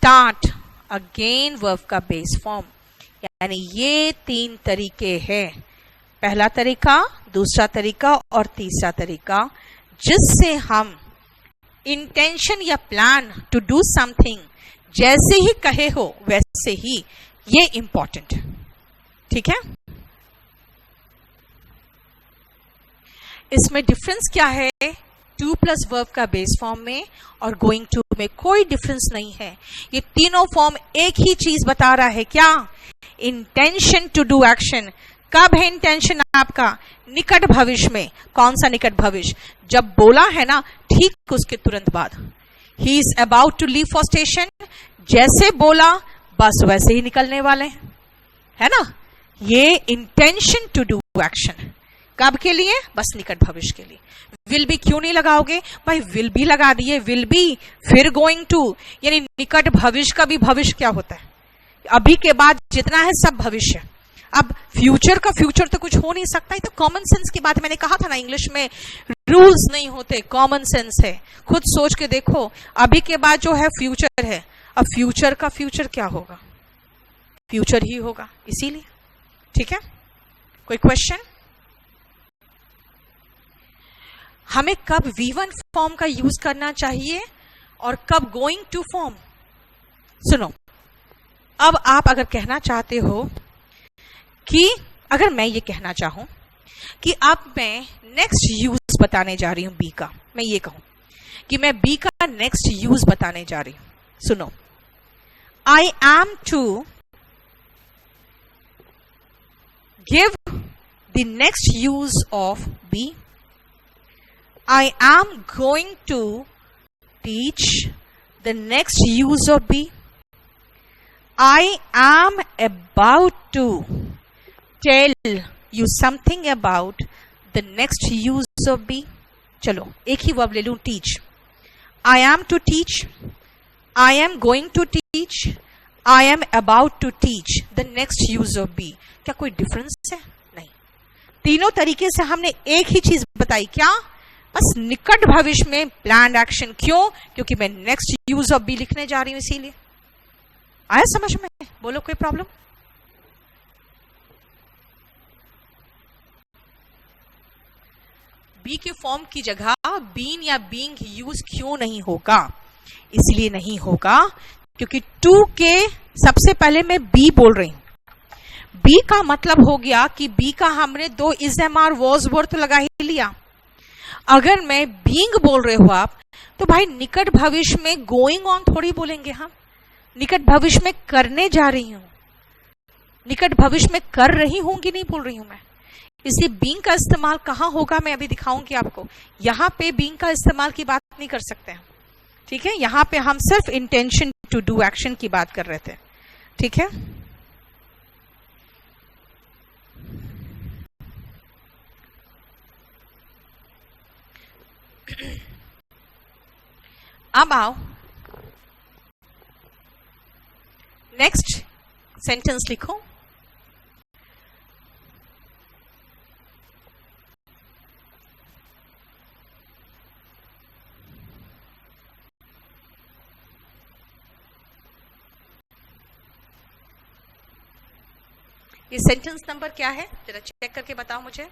Start, again verb का base form. यानी ये 3 तरीके हैं, पहला तरीका, दूसरा तरीका और तीसरा तरीका, जिससे हम इंटेंशन या प्लान टू डू समथिंग जैसे ही कहे हो वैसे ही, ये इंपॉर्टेंट। ठीक है, इसमें डिफरेंस क्या है? टू प्लस वर्ब का बेस फॉर्म में और गोइंग टू में कोई डिफरेंस नहीं है। ये तीनों फॉर्म एक ही चीज बता रहा है, क्या? Intention to do action. कब है इंटेंशन आपका? निकट भविष्य में। कौन सा निकट भविष्य? जब बोला है ना, ठीक उसके तुरंत बाद। He is about to leave for station, जैसे बोला बस वैसे ही निकलने वाले हैं, है ना? ये इंटेंशन टू डू एक्शन। कब के लिए? बस निकट भविष्य के लिए। विल बी क्यों नहीं लगाओगे भाई? विल बी लगा दिए, विल बी, फिर गोइंग टू, यानी निकट भविष्य का भी भविष्य क्या होता है? अभी के बाद जितना है सब भविष्य। अब फ्यूचर का फ्यूचर तो कुछ हो नहीं सकता। ये तो कॉमन सेंस की बात है। मैंने कहा था ना, इंग्लिश में रूल्स नहीं होते, कॉमन सेंस है। खुद सोच के देखो, अभी के बाद जो है फ्यूचर है, अब फ्यूचर का फ्यूचर क्या होगा? फ्यूचर ही होगा, इसीलिए। ठीक है, कोई क्वेश्चन? हमें कब V1 फॉर्म का यूज करना चाहिए और कब गोइंग टू फॉर्म? सुनो, अब आप अगर कहना चाहते हो कि, अगर मैं ये कहना चाहूं कि अब मैं नेक्स्ट यूज बताने जा रही हूं बी का, मैं ये कहूं कि मैं बी का नेक्स्ट यूज बताने जा रही हूं। सुनो, I am to give the next use of be, I am going to teach the next use of be. I am about to tell you something about the next use of be. चलो एक ही verb ले लूं, teach. I am to teach. I am going to teach. I am about to teach the next use of be. क्या कोई difference है? नहीं। तीनों तरीके से हमने एक ही चीज बताई, क्या? बस निकट भविष्य में प्लान एक्शन। क्यों? क्योंकि मैं नेक्स्ट यूज ऑफ बी लिखने जा रही हूं, इसीलिए। आया समझ में? बोलो, कोई प्रॉब्लम? बी के फॉर्म की जगह बीन या बीइंग यूज क्यों नहीं होगा? इसलिए नहीं होगा क्योंकि टू के सबसे पहले मैं बी बोल रही हूं। बी का मतलब हो गया कि बी का हमने 2 is am are was were तो लगा ही लिया। अगर मैं बीइंग बोल रहे हो आप, तो भाई निकट भविष्य में गोइंग ऑन थोड़ी बोलेंगे हम। निकट भविष्य में करने जा रही हूं, निकट भविष्य में कर रही हूंगी नहीं बोल रही हूं मैं। इसलिए बीइंग का इस्तेमाल कहां होगा मैं अभी दिखाऊंगी आपको। यहां पे बीइंग का इस्तेमाल की बात नहीं कर सकते हैं, ठीक है? यहां पे हम सिर्फ इंटेंशन टू डू एक्शन की बात कर रहे थे, ठीक है? अब आओ नेक्स्ट सेंटेंस लिखो। ये सेंटेंस नंबर क्या है? जरा चेक करके बताओ मुझे।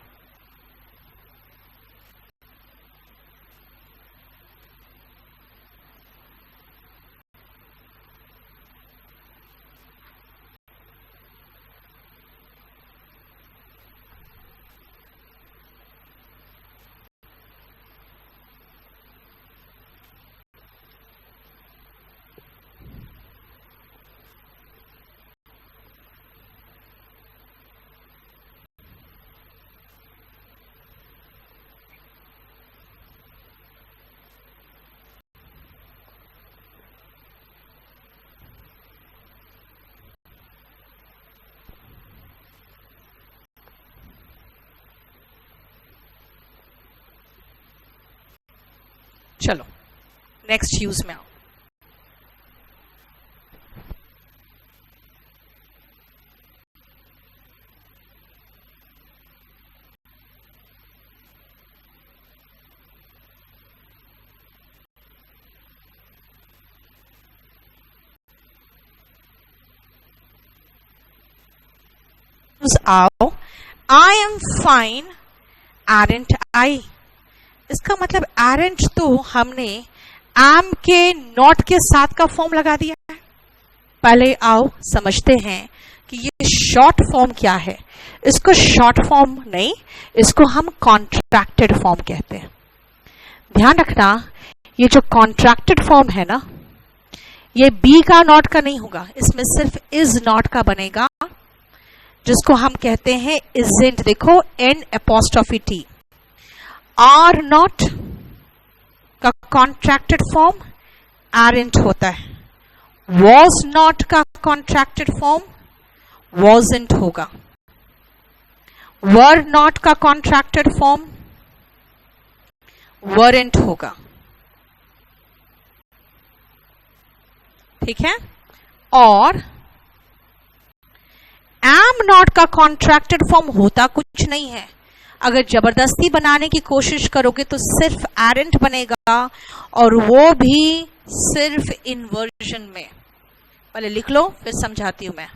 चलो नेक्स्ट यूज में आओ। फॉर्म्स आओ, आई एम फाइन, एरेंट आई। इसका मतलब एरेंट तो हमने एम के नॉट के साथ का फॉर्म लगा दिया है। पहले आओ समझते हैं कि ये शॉर्ट फॉर्म क्या है। इसको शॉर्ट फॉर्म नहीं, इसको हम कॉन्ट्रैक्टेड फॉर्म कहते हैं। ध्यान रखना, ये जो कॉन्ट्रैक्टेड फॉर्म है ना, ये बी का नॉट का नहीं होगा, इसमें सिर्फ इज नॉट का बनेगा, जिसको हम कहते हैं इजेंट। देखो n apostrophe t. Are not का कॉन्ट्रैक्टेड फॉर्म एरेंट होता है। वॉज नॉट का कॉन्ट्रैक्टेड फॉर्म वॉजेंट होगा। वर नॉट का कॉन्ट्रैक्टेड फॉर्म वरेंट होगा। ठीक है। और एम नॉट का कॉन्ट्रैक्टेड फॉर्म होता कुछ नहीं है। अगर जबरदस्ती बनाने की कोशिश करोगे तो सिर्फ एरेंट बनेगा, और वो भी सिर्फ इन्वर्जन में। पहले लिख लो फिर समझाती हूं मैं।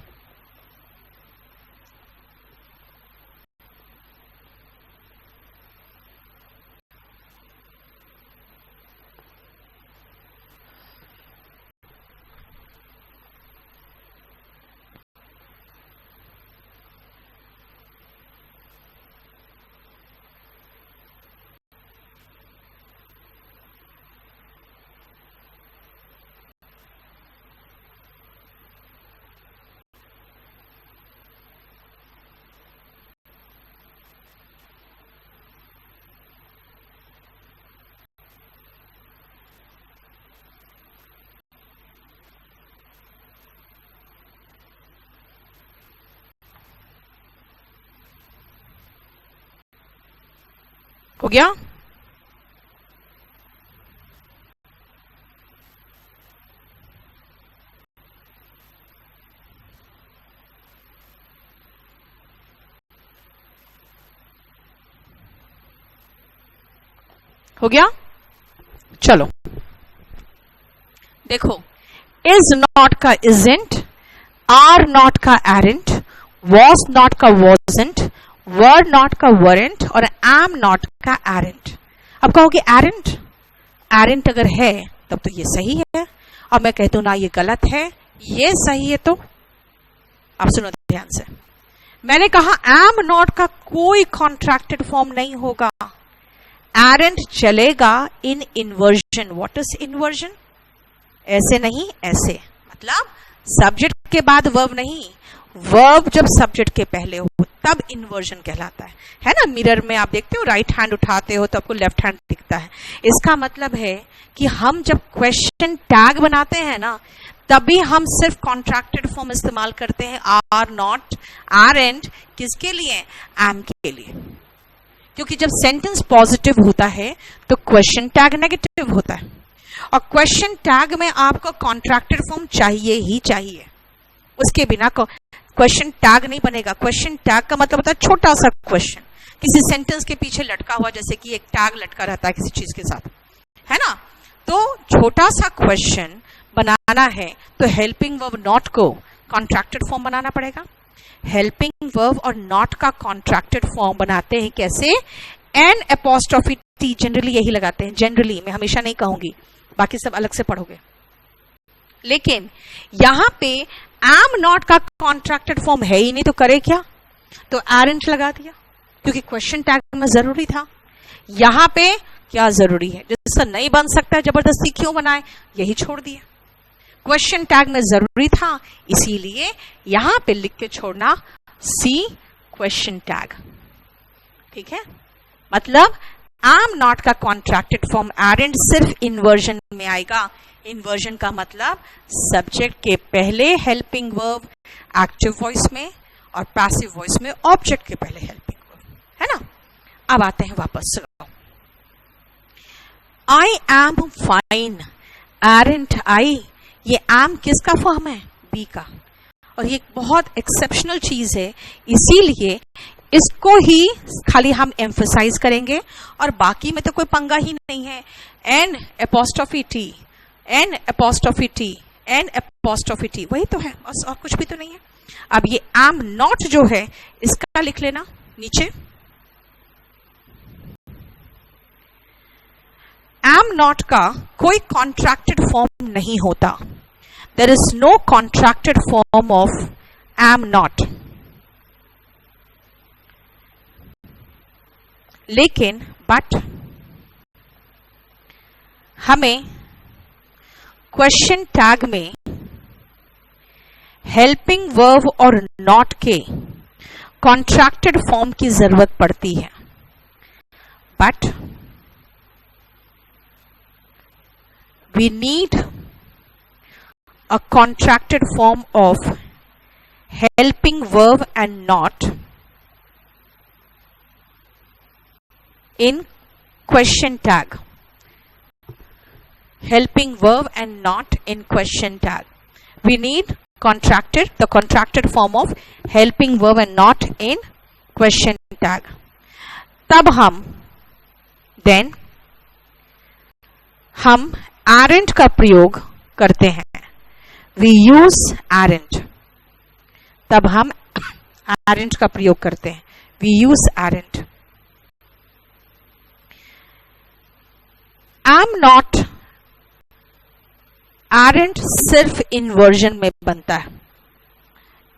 हो गया? हो गया? चलो देखो, इज नॉट का इजेंट, आर नॉट का एरेंट, वॉज नॉट का वॉजेंट, वर नॉट का वरेंट, और एम नॉट का एरेंट। अब कहोगे एरेंट, एरेंट अगर है तब तो ये सही है, और मैं कहता हूं ना ये गलत है, ये सही है। तो आप सुनो ध्यान से, मैंने कहा एम नॉट का कोई कॉन्ट्रैक्टेड फॉर्म नहीं होगा। एरेंट चलेगा इन इन्वर्जन। What is inversion? ऐसे नहीं, ऐसे, मतलब सब्जेक्ट के बाद वर्ब नहीं, वर्ब जब सब्जेक्ट के पहले हो तब इन्वर्जन कहलाता है ना। मिरर में आप देखते हो, राइट हैंड उठाते हो तो आपको लेफ्ट हैंड दिखता है। इसका मतलब है कि हम जब क्वेश्चन टैग बनाते हैं ना, तभी हम सिर्फ कॉन्ट्रैक्टेड फॉर्म इस्तेमाल करते हैं, आर नॉट, एरेंट। किसके लिए? एम के लिए। क्योंकि जब सेंटेंस पॉजिटिव होता है तो क्वेश्चन टैग नेगेटिव होता है, और क्वेश्चन टैग में आपको कॉन्ट्रैक्टेड फॉर्म चाहिए ही चाहिए। उसके बिना क्वेश्चन टैग नहीं बनेगा। क्वेश्चन टैग का मतलब होता है छोटा सा क्वेश्चन, किसी सेंटेंस के पीछे लटका हुआ, जैसे कि एक टैग लटका रहता है किसी चीज के साथ, है ना। तो छोटा सा क्वेश्चन बनाना है तो हेल्पिंग वर्ब नॉट को कॉन्ट्रैक्टेड फॉर्म बनाना पड़ेगा। हेल्पिंग वर्ब और नॉट का कॉन्ट्रैक्टेड फॉर्म बनाते हैं कैसे? एन एपोस्ट्रोफी टी, जनरली यही लगाते हैं। जनरली, मैं हमेशा नहीं कहूंगी, बाकी सब अलग से पढ़ोगे। लेकिन यहां पे एम नॉट का कॉन्ट्रैक्टेड फॉर्म है ही नहीं, तो करे क्या? तो एरेंट लगा दिया, क्योंकि क्वेश्चन टैग में जरूरी था। यहां पे क्या जरूरी है? जिससे नहीं बन सकता है जबरदस्ती क्यों बनाए, यही छोड़ दिया। क्वेश्चन टैग में जरूरी था, इसीलिए यहां पे लिख के छोड़ना सी क्वेश्चन टैग। ठीक है, मतलब एम नॉट का कॉन्ट्रैक्टेड फॉर्म एरेंट सिर्फ इन्वर्जन में आएगा। इन्वर्जन का मतलब सब्जेक्ट के पहले हेल्पिंग वर्ब एक्टिव वॉइस में, और पैसिव वॉइस में ऑब्जेक्ट के पहले हेल्पिंग वर्ब, है ना। अब आते हैं वापस। आई एम फाइन, एरेंट आई। ये एम किसका फॉर्म है? बी का। और ये बहुत एक्सेप्शनल चीज है, इसीलिए इसको ही खाली हम एम्फसाइज करेंगे, और बाकी में तो कोई पंगा ही नहीं है। N apostrophe t, n apostrophe t, n apostrophe t, वही तो है, और कुछ भी तो नहीं है। अब ये am not जो है इसका लिख लेना नीचे। am not का कोई कॉन्ट्रैक्टेड फॉर्म नहीं होता। There is no contracted form of am not। लेकिन बट हमें क्वेश्चन टैग में हेल्पिंग वर्ब और नॉट के कॉन्ट्रैक्टेड फॉर्म की जरूरत पड़ती है। But we need a contracted form of helping verb and not in question tag. Helping verb and not in question tag. We need the contracted form of helping verb and not in question tag. तब हम aren't का प्रयोग करते हैं। We use aren't। तब हम aren't का प्रयोग करते हैं। We use aren't। am not aren't सिर्फ inversion में बनता है।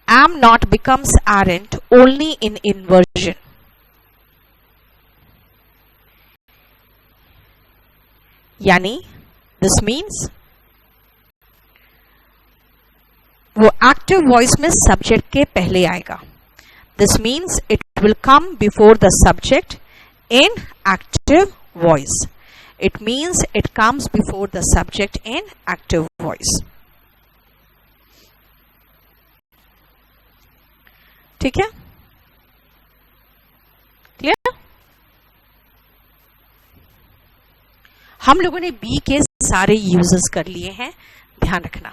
am not becomes aren't only in inversion। यानी this means वो active voice में subject के पहले आएगा। This means it will come before the subject in active voice। It means it comes before the subject in active voice। ठीक है, clear? हम लोगों ने बी के सारे यूजेस कर लिए हैं, ध्यान रखना।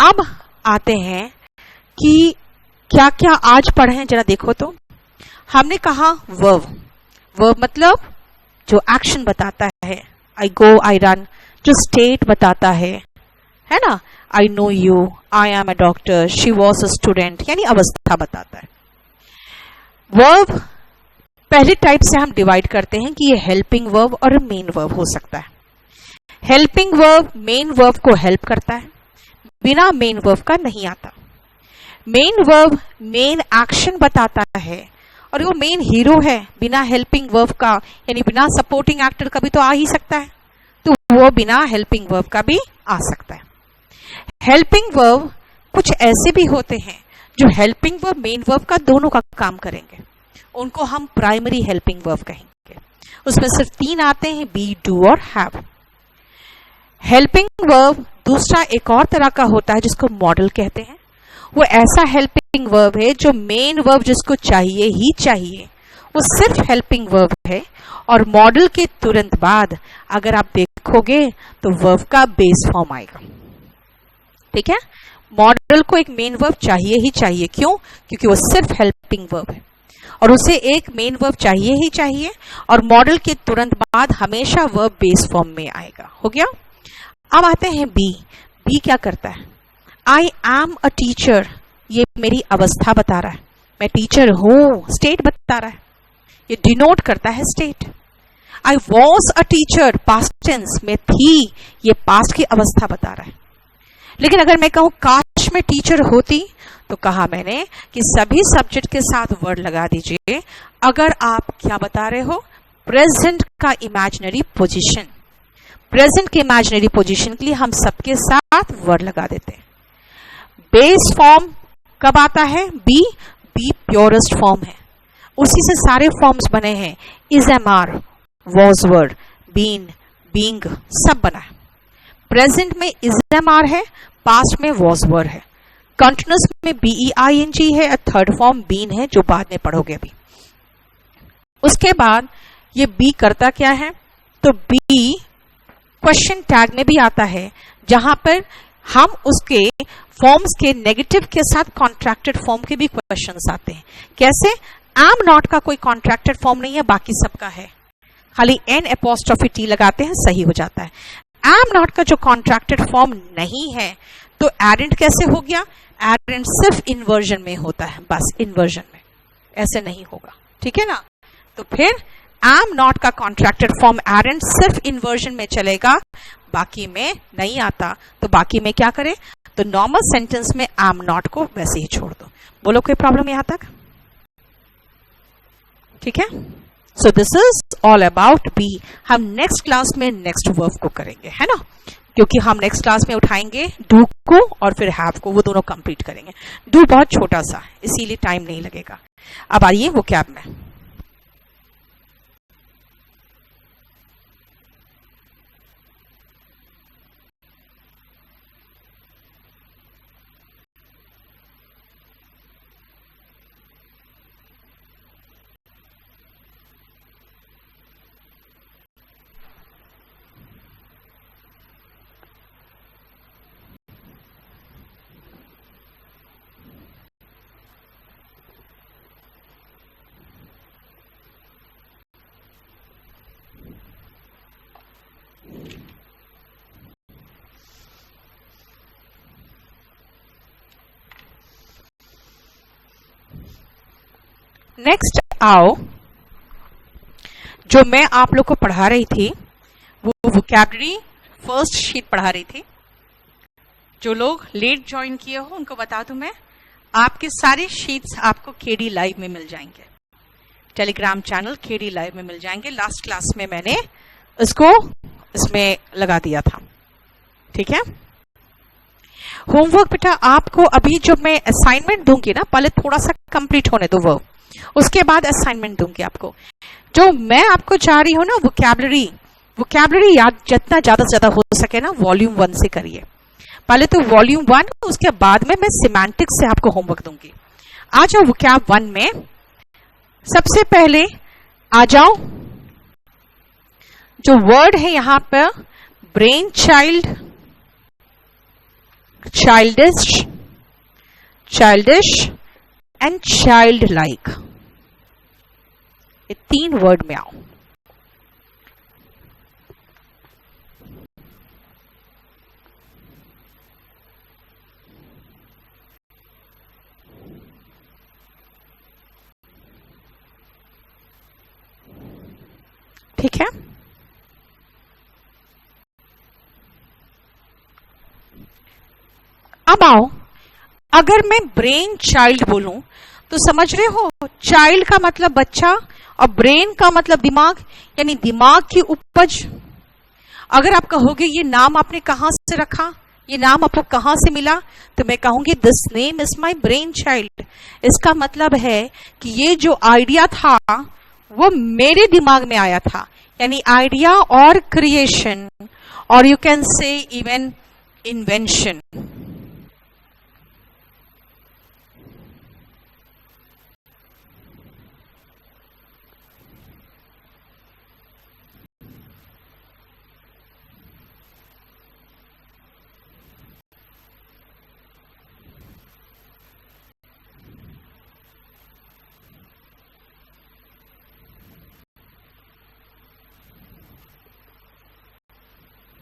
अब आते हैं कि क्या क्या आज पढ़े हैं, जरा देखो तो। हमने कहा वर्ब मतलब जो एक्शन बताता है, आई गो, आई रन। जो स्टेट बताता है ना, I know you, I am a doctor, she was a student, यानी अवस्था बताता है। वर्ब पहले टाइप से हम डिवाइड करते हैं कि ये हेल्पिंग वर्ब और मेन वर्ब हो सकता है। हेल्पिंग वर्ब मेन वर्ब को हेल्प करता है, बिना मेन वर्ब का नहीं आता। मेन वर्ब मेन एक्शन बताता है और वो मेन हीरो है, बिना हेल्पिंग वर्ब का यानी बिना सपोर्टिंग एक्टर का भी तो आ ही सकता है, तो वो बिना हेल्पिंग वर्ब का भी आ सकता है। हेल्पिंग वर्ब कुछ ऐसे भी होते हैं जो हेल्पिंग वर्ब मेन वर्ब का दोनों का काम करेंगे, उनको हम प्राइमरी हेल्पिंग वर्ब कहेंगे। उसमें सिर्फ 3 आते हैं, बी, डू और हैव। हेल्पिंग वर्ब दूसरा एक और तरह का होता है जिसको मॉडल कहते हैं। वो ऐसा हेल्पिंग वर्ब है जो मेन वर्ब जिसको चाहिए ही चाहिए, वो सिर्फ हेल्पिंग वर्ब है, और मॉडल के तुरंत बाद अगर आप देखोगे तो वर्ब का बेस फॉर्म आएगा। ठीक है, मॉडल को एक मेन वर्ब चाहिए ही चाहिए। क्यों? क्योंकि वो सिर्फ हेल्पिंग वर्ब है और उसे एक मेन वर्ब चाहिए ही चाहिए, और मॉडल के तुरंत बाद हमेशा वर्ब बेस फॉर्म में आएगा। हो गया। अब आते हैं बी। बी क्या करता है? आई एम अ टीचर, ये मेरी अवस्था बता रहा है, मैं टीचर हूं, स्टेट बता रहा है, ये डिनोट करता है state. I was a teacher, past tense में थी, ये पास्ट की अवस्था बता रहा है। लेकिन अगर मैं कहूं काश मैं टीचर होती, तो कहा मैंने कि सभी सब्जेक्ट के साथ वर्ड लगा दीजिए अगर आप क्या बता रहे हो, प्रेजेंट का इमेजिनरी पोजीशन। प्रेजेंट के इमेजिनरी पोजीशन के लिए हम सबके साथ वर्ड लगा देते हैं। बेस फॉर्म कब आता है? बी। बी प्योरेस्ट फॉर्म है, उसी से सारे फॉर्म्स बने हैं। Is am are, was were, been, being, सब बना है। प्रेजेंट में इज एम आर है, पास्ट में वॉज वर्ड है, कंटिन्यूअस में बीईआईएनजी है, थर्ड फॉर्म बीन है जो बाद में पढ़ोगे अभी। उसके बाद ये बी करता क्या है? तो बी क्वेश्चन टैग में भी आता है, जहां पर हम उसके फॉर्म्स के नेगेटिव के साथ कॉन्ट्रैक्टेड फॉर्म के भी क्वेश्चंस आते हैं। कैसे? एम नॉट का कोई कॉन्ट्रैक्टेड फॉर्म नहीं है, बाकी सबका है, खाली एन एपोस्ट्रोफी टी लगाते हैं, सही हो जाता है। एम नॉट का जो कॉन्ट्रैक्टेड फॉर्म नहीं है तो एरेंट कैसे हो गया? एरेंट सिर्फ इन्वर्जन में होता है, बस इन्वर्जन में, ऐसे नहीं होगा, ठीक है ना। तो फिर एम नॉट का कॉन्ट्रैक्टेड फॉर्म एरेंट सिर्फ इन्वर्जन में चलेगा, बाकी में नहीं आता। तो बाकी में क्या करें? तो नॉर्मल सेंटेंस में एम नॉट को वैसे ही छोड़ दो। बोलो कोई प्रॉब्लम यहां तक? ठीक है। So this is all about be. हम नेक्स्ट क्लास में नेक्स्ट वर्ब को करेंगे, है ना, क्योंकि हम नेक्स्ट क्लास में उठाएंगे डू को और फिर हैव को, वो दोनों कंप्लीट करेंगे। डू बहुत छोटा सा है इसीलिए टाइम नहीं लगेगा। अब आइए वोकैब में। नेक्स्ट आओ, जो मैं आप लोग को पढ़ा रही थी वो वोकैबुलरी फर्स्ट शीट पढ़ा रही थी। जो लोग लेट ज्वाइन किए हो उनको बता दूं मैं, आपके सारे शीट्स आपको केडी लाइव में मिल जाएंगे, टेलीग्राम चैनल केडी लाइव में मिल जाएंगे। लास्ट क्लास में मैंने इसको इसमें लगा दिया था, ठीक है। होमवर्क बेटा आपको अभी जो मैं असाइनमेंट दूंगी ना, पहले थोड़ा सा कंप्लीट होने दो वो, उसके बाद असाइनमेंट दूंगी आपको। जो मैं आपको चाह रही हूं ना, वोकैबुलरी याद जितना ज्यादा से ज्यादा हो सके ना वॉल्यूम 1 से करिए। पहले तो वॉल्यूम 1, उसके बाद में मैं सिमेंटिक्स से आपको होमवर्क दूंगी। आ जाओ वोकैब 1 में। सबसे पहले आ जाओ, जो वर्ड है यहां पर brain child, childish and child like, ये 3 वर्ड में आओ। ठीक है। अब आओ, अगर मैं ब्रेन चाइल्ड बोलूं तो समझ रहे हो, चाइल्ड का मतलब बच्चा और ब्रेन का मतलब दिमाग, यानी दिमाग की उपज। अगर आप कहोगे ये नाम आपने कहां से रखा, ये नाम आपको कहां से मिला, तो मैं कहूंगी this name is my brain child. इसका मतलब है कि ये जो आइडिया था वो मेरे दिमाग में आया था, यानी आइडिया और क्रिएशन, और you can say even invention.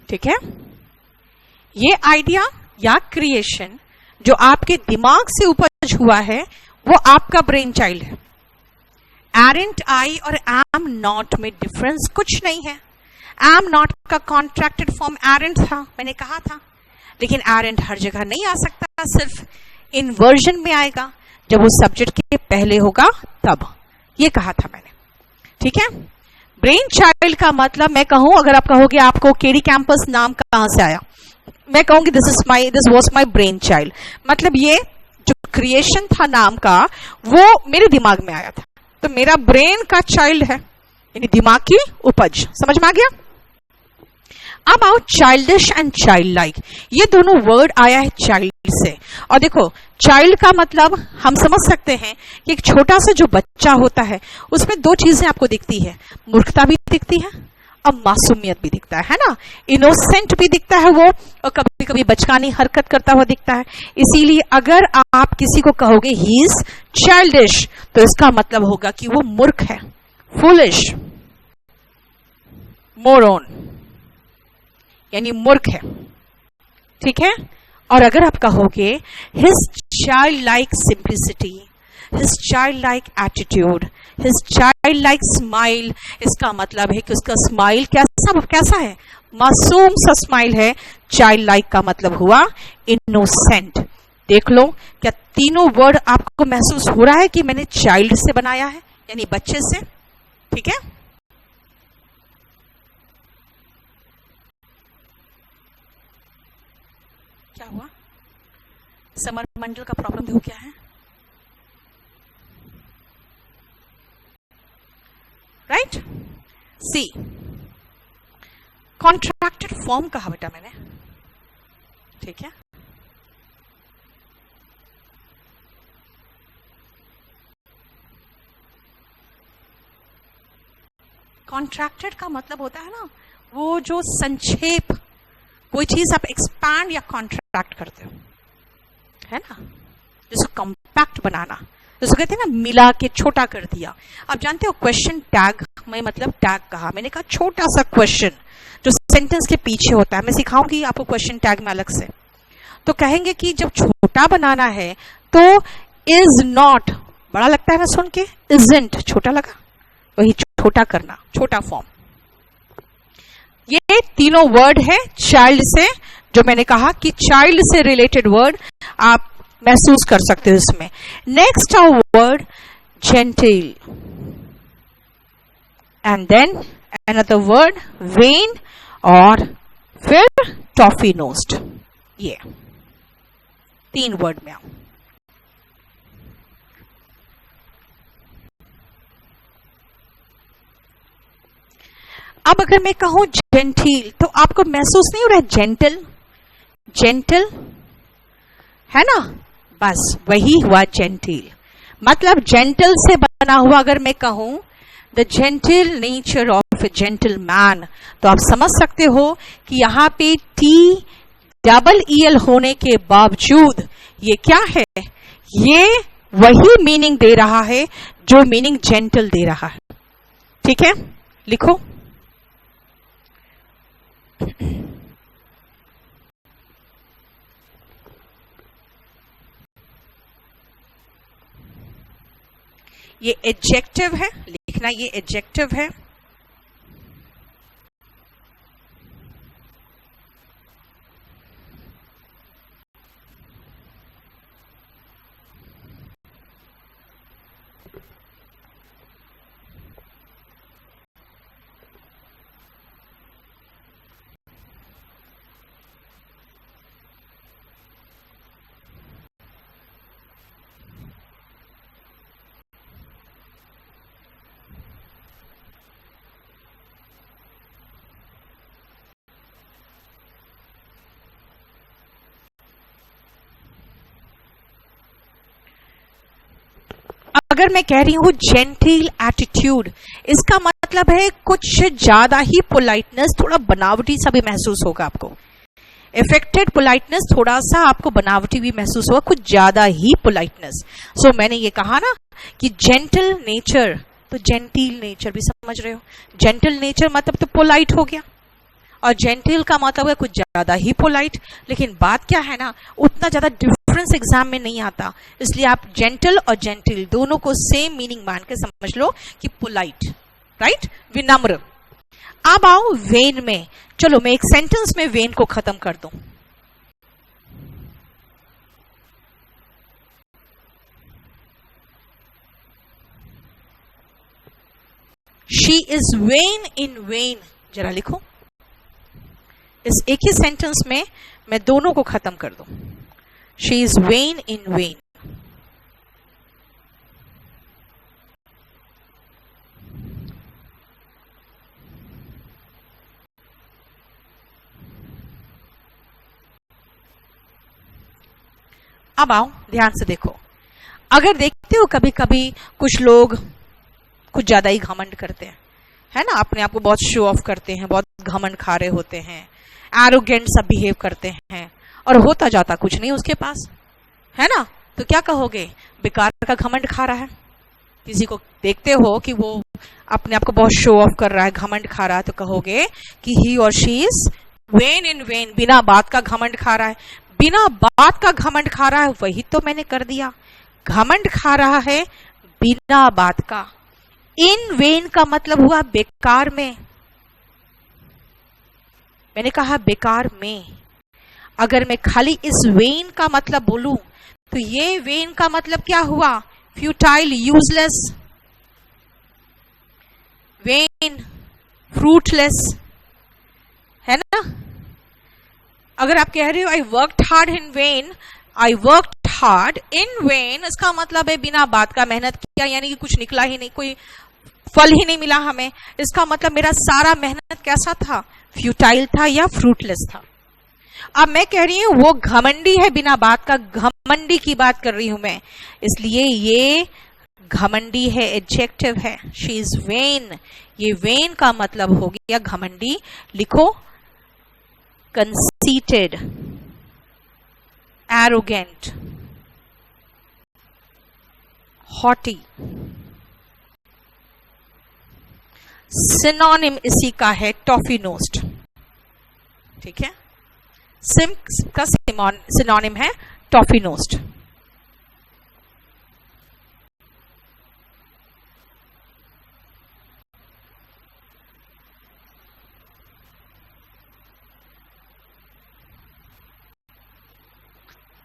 ठीक है। ये आइडिया या क्रिएशन जो आपके दिमाग से उपज हुआ है वो आपका ब्रेन चाइल्ड है। एरेंट आई और एम नॉट में डिफरेंस कुछ नहीं है। एम नॉट का कॉन्ट्रैक्टेड फॉर्म एरेंट था, मैंने कहा था, लेकिन एरेंट हर जगह नहीं आ सकता, सिर्फ इन्वर्जन में आएगा, जब वो सब्जेक्ट के पहले होगा तब। ये कहा था मैंने, ठीक है। ब्रेन चाइल्ड का मतलब मैं कहूं, अगर आप कहोगे आपको केडी कैंपस नाम कहां से आया, मैं कहूंगी this was my brain child, मतलब ये जो क्रिएशन था नाम का वो मेरे दिमाग में आया था, तो मेरा ब्रेन का चाइल्ड है, यानी दिमाग की उपज। समझ में आ गया? अब आओ चाइल्डिश एंड चाइल्ड लाइक, ये दोनों वर्ड आया है चाइल्ड से। और देखो चाइल्ड का मतलब हम समझ सकते हैं कि एक छोटा सा जो बच्चा होता है उसमें 2 चीजें आपको दिखती है, मूर्खता भी दिखती है और मासूमियत भी दिखता है ना, इनोसेंट भी दिखता है वो, और कभी कभी बचकानी हरकत करता हुआ दिखता है। इसीलिए अगर आप किसी को कहोगे ही इज चाइल्डिश, तो इसका मतलब होगा कि वो मूर्ख है, फुलिश, मोरोन, यानी मूर्ख है, ठीक है। और अगर आप कहोगे his child like simplicity, his child like attitude, his child like smile, इसका मतलब है कि उसका स्माइल कैसा है, मासूम सा स्माइल है। चाइल्ड लाइक का मतलब हुआ इनोसेंट। देख लो, क्या तीनों वर्ड आपको महसूस हो रहा है कि मैंने चाइल्ड से बनाया है, यानी बच्चे से, ठीक है। क्या हुआ, समर मंडल का प्रॉब्लम देखो क्या है, राइट। सी, कॉन्ट्रैक्टेड फॉर्म कहा बेटा मैंने, ठीक है। कॉन्ट्रैक्टेड का मतलब होता है ना, वो जो संक्षेप, कोई चीज आप एक्सपैंड या कॉन्ट्रैक्ट करते हो, है ना। जैसे कॉम्पैक्ट बनाना, जैसे कहते हैं ना मिला के छोटा कर दिया। आप जानते हो क्वेश्चन टैग में मतलब टैग कहा, मैंने कहा छोटा सा क्वेश्चन जो सेंटेंस के पीछे होता है। मैं सिखाऊंगी आपको क्वेश्चन टैग में अलग से। तो कहेंगे कि जब छोटा बनाना है तो इज नॉट, बड़ा लगता है ना सुन के, इजंट छोटा लगा, वही छोटा करना, छोटा फॉर्म। ये तीनों वर्ड है चाइल्ड से, जो मैंने कहा कि चाइल्ड से रिलेटेड वर्ड आप महसूस कर सकते हो इसमें। Next our word genteel, and then another word vain, और फिर टॉफी नोस्ट। ये 3 वर्ड में आओ। अब अगर मैं कहूं जेंटिल, तो आपको महसूस नहीं हो रहा है जेंटल, जेंटल है ना, बस वही हुआ जेंटिल। मतलब जेंटल से बना हुआ अगर मैं कहूं the genteel nature of a gentleman, तो आप समझ सकते हो कि यहां पे TEEL होने के बावजूद ये क्या है, ये वही मीनिंग दे रहा है जो मीनिंग जेंटल दे रहा है, ठीक है। लिखो, ये एडजेक्टिव है, लिखना ये एडजेक्टिव है। अगर मैं कह रही हूं जेंटिल एटीट्यूड, इसका मतलब है कुछ ज्यादा ही पोलाइटनेस, थोड़ा बनावटी सा भी महसूस होगा आपको। इफेक्टेड पोलाइटनेस, थोड़ा सा आपको बनावटी भी महसूस होगा, कुछ ज्यादा ही पोलाइटनेस। सो मैंने ये कहा ना कि जेंटल नेचर, तो जेंटिल नेचर भी समझ रहे हो। जेंटल नेचर मतलब तो पोलाइट हो गया, और जेंटिल का मतलब है कुछ ज्यादा ही पोलाइट। लेकिन बात क्या है ना, उतना ज्यादा डिफरेंस एग्जाम में नहीं आता, इसलिए आप जेंटल और जेंटिल दोनों को सेम मीनिंग मान के समझ लो कि पोलाइट, राइट, विनम्र। अब आओ वेन में। चलो मैं एक सेंटेंस में वेन को खत्म कर दूं। She is when in when, जरा लिखो। इस एक ही सेंटेंस में मैं दोनों को खत्म कर दूं। She is when in when. अब आओ ध्यान से देखो। अगर देखते हो कभी कभी कुछ लोग कुछ ज्यादा ही घमंड करते हैं, है ना, अपने आप को बहुत शो ऑफ करते हैं, बहुत घमंड खा रहे होते हैं, एरोगेंट सा बिहेव करते हैं, और होता जाता कुछ नहीं उसके पास, है ना। तो क्या कहोगे, बेकार का घमंड खा रहा है। किसी को देखते हो कि वो अपने आप को बहुत शो ऑफ कर रहा है, घमंड खा रहा है, तो कहोगे कि ही और she is when in when, बिना बात का घमंड खा रहा है, बिना बात का घमंड खा रहा है, वही तो मैंने कर दिया। घमंड खा रहा है बिना बात का। इन वेन का मतलब हुआ बेकार में, मैंने कहा बेकार में। अगर मैं खाली इस वेन का मतलब बोलूं तो ये वेन का मतलब क्या हुआ? फ्यूटाइल, यूजलेस, वेन, फ्रूटलेस, है ना। अगर आप कह रहे हो I worked hard in when, I worked hard in when, इसका मतलब है बिना बात का मेहनत किया, यानी कि कुछ निकला ही नहीं, कोई फल ही नहीं मिला हमें। इसका मतलब मेरा सारा मेहनत कैसा था? फ्यूटाइल था या फ्रूटलेस था। अब मैं कह रही हूं वो घमंडी है बिना बात का, घमंडी की बात कर रही हूं मैं, इसलिए ये घमंडी है, एडजेक्टिव है। शी इज वेन, ये वेन का मतलब हो गया घमंडी। लिखो conceited, arrogant, haughty। सिनोनिम इसी का है टॉफी नोस्ट, ठीक है। सिम का सिनोनिम है टॉफी नोस्ट।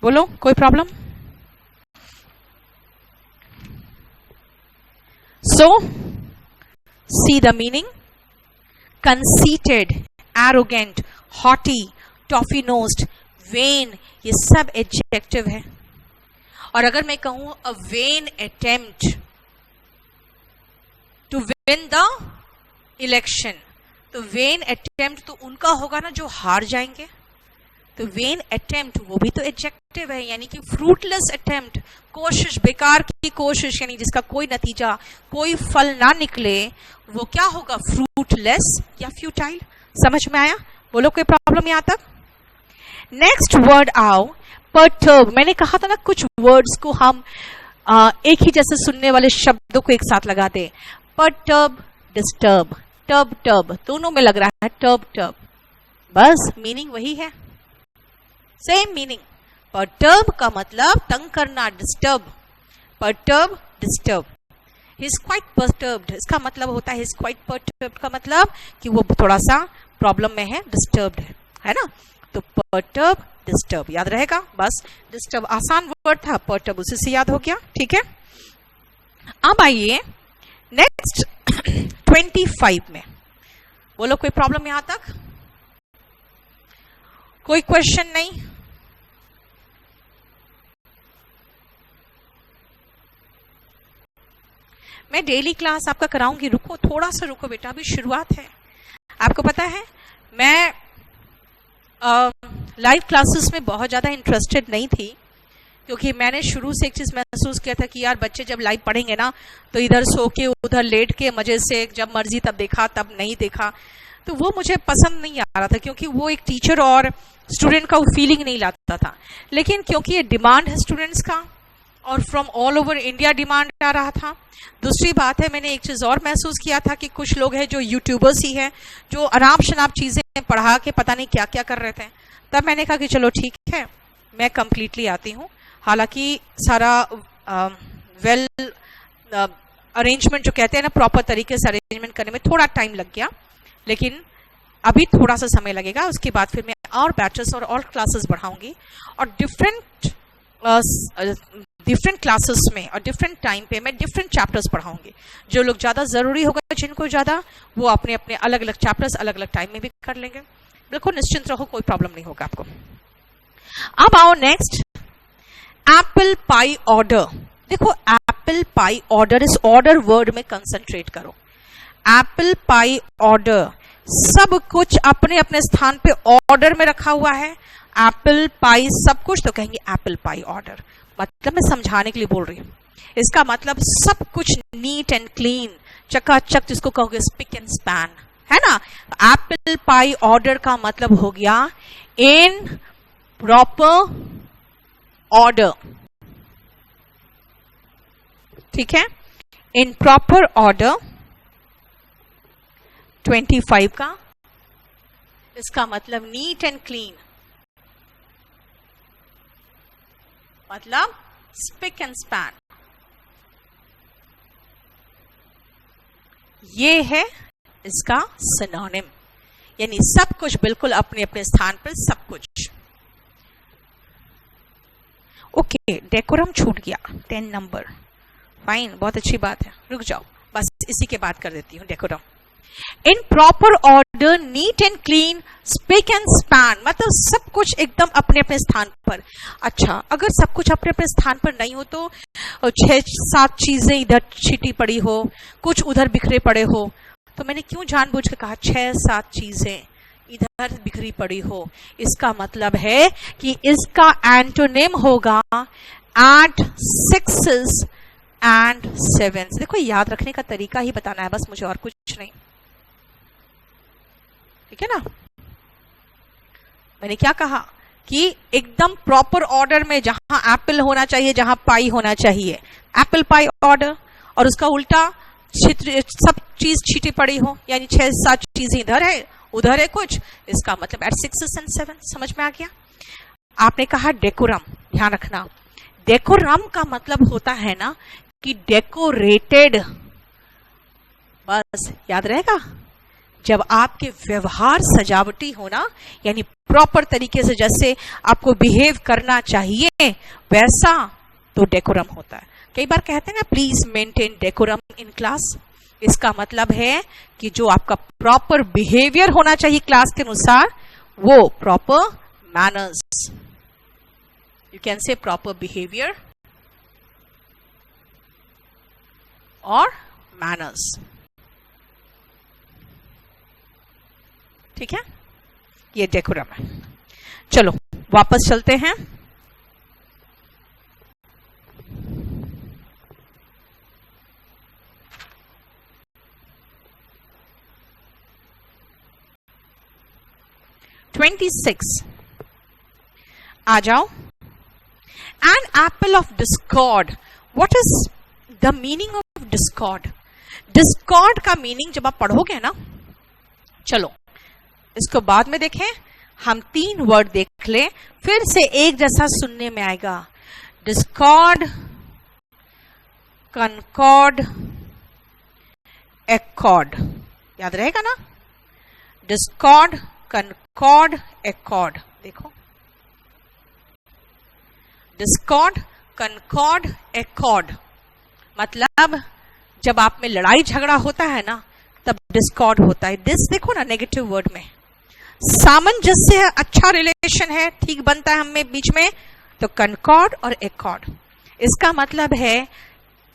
बोलो, कोई problem? So see the meaning, conceited, arrogant, haughty, toffee nosed, vain, ये सब एडजेक्टिव है। और अगर मैं कहूं a vain attempt to win the election, तो वेन अटेम्प्ट तो उनका होगा ना जो हार जाएंगे। तो वेन अटेम्प्ट वो भी तो एडजेक्टिव है, यानी कि फ्रूटलेस अटेम्प्ट, कोशिश, बेकार की कोशिश, यानी जिसका कोई नतीजा, कोई फल ना निकले, वो क्या होगा? फ्रूटलेस या फ्यूटाइल। समझ में आया? बोलो, कोई प्रॉब्लम यहां तक? नेक्स्ट वर्ड आओ, परटर्ब। मैंने कहा था ना कुछ वर्ड्स को हम एक ही जैसे सुनने वाले शब्दों को एक साथ लगा दे। परटर्ब, डिस्टर्ब, टर्ब टर्ब, दोनों में लग रहा है टर्ब टर्ब, बस मीनिंग वही है, सेम मीनिंग। परटर्ब का मतलब तंग करना, disturb, perturb, disturb. He is quite perturbed, इसका मतलब होता है ही इज क्वाइट परटर्ब्ड का मतलब कि वो थोड़ा सा प्रॉब्लम में है, डिस्टर्ब्ड है ना। तो परटर्ब, डिस्टर्ब याद रहेगा, बस डिस्टर्ब आसान वर्ड था, परटर्ब उसी से याद हो गया, ठीक है। अब आइए नेक्स्ट 25 में, बोलो कोई प्रॉब्लम यहां तक? कोई क्वेश्चन नहीं? मैं डेली क्लास आपका कराऊंगी, रुको थोड़ा सा रुको बेटा, अभी शुरुआत है। आपको पता है मैं लाइव क्लासेस में बहुत ज़्यादा इंटरेस्टेड नहीं थी, क्योंकि मैंने शुरू से एक चीज़ महसूस किया था कि यार बच्चे जब लाइव पढ़ेंगे ना तो इधर सो के उधर लेट के मज़े से जब मर्जी तब देखा तब नहीं देखा, तो वो मुझे पसंद नहीं आ रहा था, क्योंकि वो एक टीचर और स्टूडेंट का वो फीलिंग नहीं लाता था। लेकिन क्योंकि ये डिमांड है स्टूडेंट्स का और from all over India demand आ रहा था। दूसरी बात है मैंने एक चीज़ और महसूस किया था कि कुछ लोग हैं जो यूट्यूबर्स ही हैं जो आराम शनाब चीज़ें पढ़ा के पता नहीं क्या क्या कर रहे थे। तब मैंने कहा कि चलो ठीक है मैं कम्प्लीटली आती हूँ। हालांकि सारा वेल अरेंजमेंट जो कहते हैं ना, प्रॉपर तरीके से अरेंजमेंट करने में थोड़ा टाइम लग गया, लेकिन अभी थोड़ा सा समय लगेगा। उसके बाद फिर मैं और बैचेस और क्लासेस बढ़ाऊंगी और डिफरेंट क्लासेस में और डिफरेंट टाइम पे मैं डिफरेंट चैप्टर्स पढ़ाऊंगी। जो लोग ज़्यादा ज़रूरी होगा जिनको ज़्यादा, वो अपने अपने अलग अलग चैप्टर्स अलग अलग टाइम में भी कर लेंगे। बिल्कुल निश्चिंत रहो, कोई प्रॉब्लम नहीं होगा आपको। अब आओ नेक्स्ट, एप्पल पाई ऑर्डर। देखो एप्पल पाई ऑर्डर, इस ऑर्डर वर्ड में कंसंट्रेट करो। एप्पल पाई ऑर्डर, सब कुछ अपने अपने स्थान पे ऑर्डर में रखा हुआ है। एप्पल पाई सब कुछ, तो कहेंगे एप्पल पाई ऑर्डर। मतलब मैं समझाने के लिए बोल रही हूँ। इसका मतलब सब कुछ नीट एंड क्लीन, चकाचक, जिसको कहोगे स्पिक एंड स्पैन, है ना। एप्पल पाई ऑर्डर का मतलब हो गया इन प्रॉपर ऑर्डर, ठीक है, इन प्रॉपर ऑर्डर। 25 का इसका मतलब नीट एंड क्लीन, मतलब स्पिक एंड स्पैन। ये है इसका सिनोनिम, यानी सब कुछ बिल्कुल अपने अपने स्थान पर, सब कुछ। ओके, डेकोरम छूट गया 10 नंबर, फाइन, बहुत अच्छी बात है। रुक जाओ, बस इसी के बाद कर देती हूं। Decorum in proper order, neat and clean, spick and span, मतलब सब कुछ एकदम अपने अपने स्थान पर। अच्छा, अगर सब कुछ अपने अपने स्थान पर नहीं हो तो 6-7 चीजें इधर छिटी पड़ी हो, कुछ उधर बिखरे पड़े हो, तो मैंने क्यों जानबूझ के कहा 6-7 चीजें इधर बिखरी पड़ी हो? इसका मतलब है कि इसका एंटोनिम होगा add 6s and 7s। देखो, याद रखने का तरीका ही बताना है बस मुझे, और कुछ नहीं, ठीक है ना। मैंने क्या कहा कि एकदम प्रॉपर ऑर्डर में, जहां एप्पल होना चाहिए, जहां पाई होना चाहिए, एप्पल पाई ऑर्डर, और उसका उल्टा सब चीज छीटी पड़ी हो, यानी 6-7 चीजें इधर है, उधर है कुछ, इसका मतलब एट 6 and 7। समझ में आ गया? आपने कहा डेकोरम, ध्यान रखना, डेकोरम का मतलब होता है ना कि डेकोरेटेड, बस याद रहेगा। जब आपके व्यवहार सजावटी होना, यानी प्रॉपर तरीके से जैसे आपको बिहेव करना चाहिए वैसा, तो डेकोरम होता है। कई बार कहते हैं ना, please maintain decorum in class. इसका मतलब है कि जो आपका प्रॉपर बिहेवियर होना चाहिए क्लास के अनुसार, वो proper manners, you can say proper behaviour और मैनर्स, ठीक है। ये डेकोरम है। चलो वापस चलते हैं। आ जाओ। An apple of discord. What is the meaning of discord? Discord का मीनिंग जब आप पढ़ोगे ना, चलो इसको बाद में देखें, हम 3 वर्ड देख लें, फिर से एक जैसा सुनने में आएगा। डिस्कॉर्ड, कनकॉर्ड, एकॉर्ड, याद रहेगा ना? Discord, concord, accord. देखो, डिस्कॉर्ड, कनकॉर्ड, एकॉर्ड, मतलब जब आप में लड़ाई झगड़ा होता है ना, तब डिस्कॉर्ड होता है। डिस देखो ना, नेगेटिव वर्ड में, सामंजस्य है, अच्छा रिलेशन है, ठीक बनता है हमें बीच में, तो कनकॉर्ड और एकॉर्ड। इसका मतलब है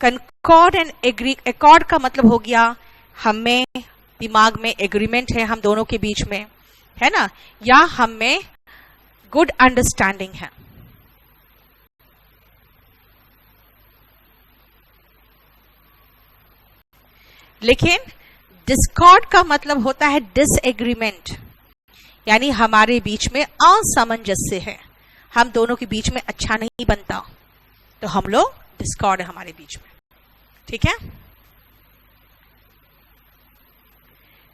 कनकॉर्ड एंड एग्री, एकॉर्ड का मतलब हो गया हमें दिमाग में एग्रीमेंट है हम दोनों के बीच में, है ना, या हमें गुड अंडरस्टैंडिंग है। लेकिन डिस्कॉर्ड का मतलब होता है डिसएग्रीमेंट, यानी हमारे बीच में असामंजस्य है, हम दोनों के बीच में अच्छा नहीं बनता, तो हम लोग डिस्कॉर्ड है हमारे बीच में, ठीक है।